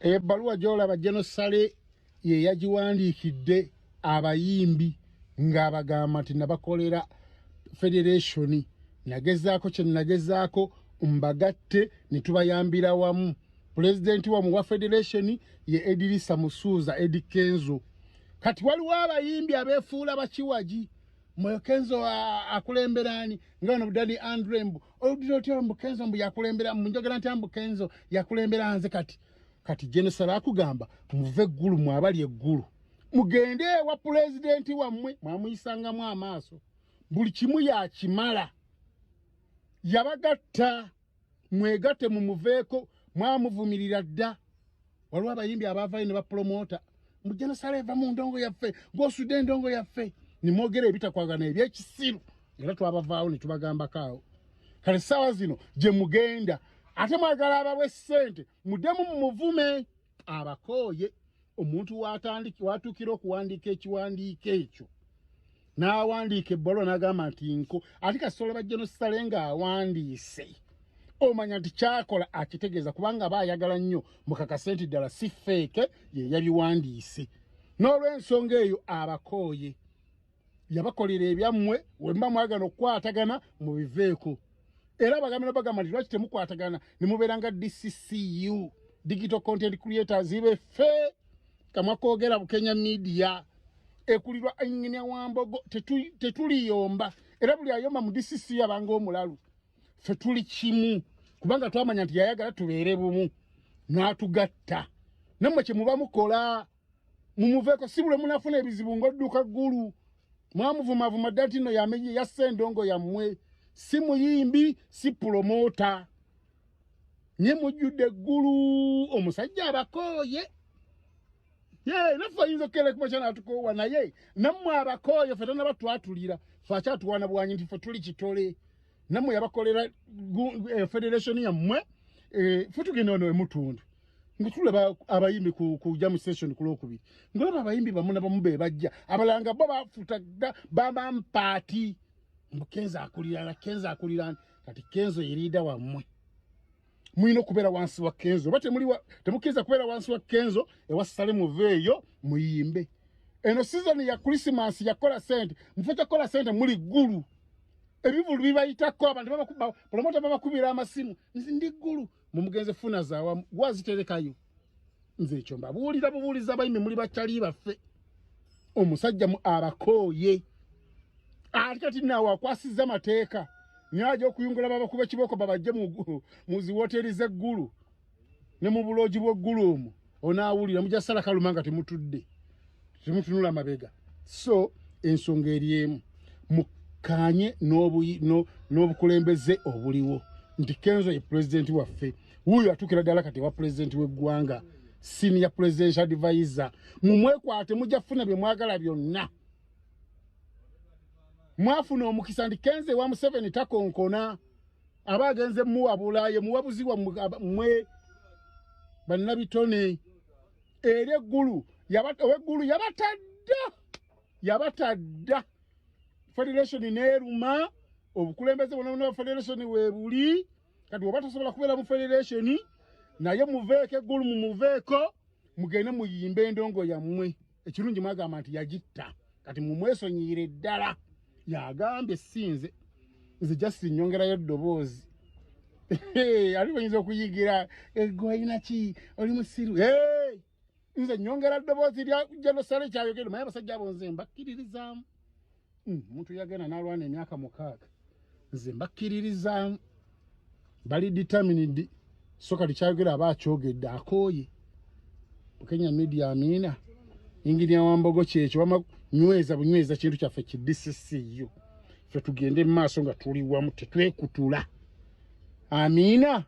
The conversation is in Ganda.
Ebbaluwa gy'olaba Genosale ye yagiwandiikidde abayimbi ng'abagamba nti nabakolera federation nagezaako kye nagezaako mbagatte ne tubayambira wamu. Pulezidenti wamu wa federation ye Edirisa Musuuza Edi Kenzo. Kati waliwo abayimbi abeefuula bakiwagi. Moyo Kenzo akulemberani ngano Budani Andrembu oludiro mbu Kenzo mbu yakulembera munjogera nti ambu Kenzo yakulembera nze kati Genosale akugamba muve eggulu mwabali eggulu mugende wa pulezidenti wammwe mwamuyisangamu amaaso buli kimu yakimala yabagatta mwegatte mumuveeko mwamuvumirira dda. Waliwo abayimbi abavaayo ne bapromota mu Genosale eva mu ndongo yaffe ng'osudde endongo yaffe nimwogera ebitakwagana ebyekisiru era twabavaawo ne tubagambakaawo. Kale ssaawa zino gye mugenda ate mwagala abawe ssente muddemu mumuvume abakooye. Omuntu watuukira okuwandiika ekiwandiiko ekyo n'awandiika ebbalo n'agamba nti nko ate kasitolo ba Genosale ng'awandiise omanya nti kyakola akitegeeza kubanga aba ayagala nnyo mukakase nti ddala si feeke ye yabiwandiise. N'olw'ensonga eyo abakooye yabakolera ebyammwe we mba mwagana okukwatagana mu biveeko era bagamba nti lwaki temukwatagana ne mubeera nga DCCU Digital Content Creators ibefe kamwakoogera Bukenya Media ekulirwa Engineer Wambogo tetuliyomba era buli ayomba mu DCCU abanga omulalu ffe tuli kimu kubanga twamanya nti yayagala tubeere bumu n'atugatta. Nammwe kye muba mukola mumuveeko si bule munafuna ebizibu ng'odduka ggulu mwamuvumavuma dda nti nno yamenye yasse endongo yammwe si muyimbi si promota nye mujjudde eggulu omusajja abakooye naffe ayinza okukera kumakya n'atukoowa naye nammwe abakooye ffe tonnaba twatulira ffe akyatuwaana bwanyi nti ffe tuli kitole nammwe yabakolera federation yammwe ffe tugenda ono emutundu nga tulaba abayimbi ku jam session ku Lwokubiri ngolaba abayimbi bamu nabamu be bajja abalanga bo bafuta dda bampaati Kenzo akulira kati Kenzo yerida wammwe mwino kubeera wansi wa Kenzo bate muli temukiza kubeera wansi wa Kenzo ewasale muveeyo muyimbe. Eno season ya Christmas yakola sente mufata kola sente muli ggulu ebivulu bibayitako abantu babakuba promota babakubira amasimu nzi ndi ggulu mumugenze funa zaawa gwaziterekayo nze ekyo mbabuuliza abayimbi muli bakyali baffe omusajja mu abakooye alikati nawe akwasizza amateeka nyaja okuyungula babakuba kiboko babajje muzi woteri z'eggulu ne mu buloogi bw'eggulu omwo onaawulira mujasala kalumanga temutudde temutunula mabega. So ensonga eri emu mukanye n'obukulembeze obuliwo nti Kenzo ye pulezidenti waffe wuyo atukira ddala kati wa pulezidenti w'eggwanga senior presidential advisor mumwekwate mujja funa bye mwagala byonna. Mwafuna omukisa ndi Kenzo wa Museveni takonkona abagenze muwabulaye muwabuziwa mwe bannabitone eri eggulu yabatadda federation neeruma obukulembeze bonna federation weebuli kati oba tosobola kubeera mu federation naye muveeko eggulu mumuveeko mugende muyimbe endongo yammwe. Ekirungi mwagamba nti yagitta kati mumwesonyiire ddala yagambye sinze nze just nyongerayo ddoboozi ali bayinza okuyigira egwayina ki oli musiru nze nyongera ddoboozi lya Genosale kyayogera naye abasajja abo nze mbakkiririzaamu omuntu yagenda n'alwana emyaka 6 nze mbakkiririzaamu bali determined so kati kyayogera aba akyogedde akooye Bukenya Media Amina Engineer Wambogo kyekyo nyweza kintu kyaffe ki DCCU ffe tugende mu maaso nga tuli wamu tetwekutula. Amina.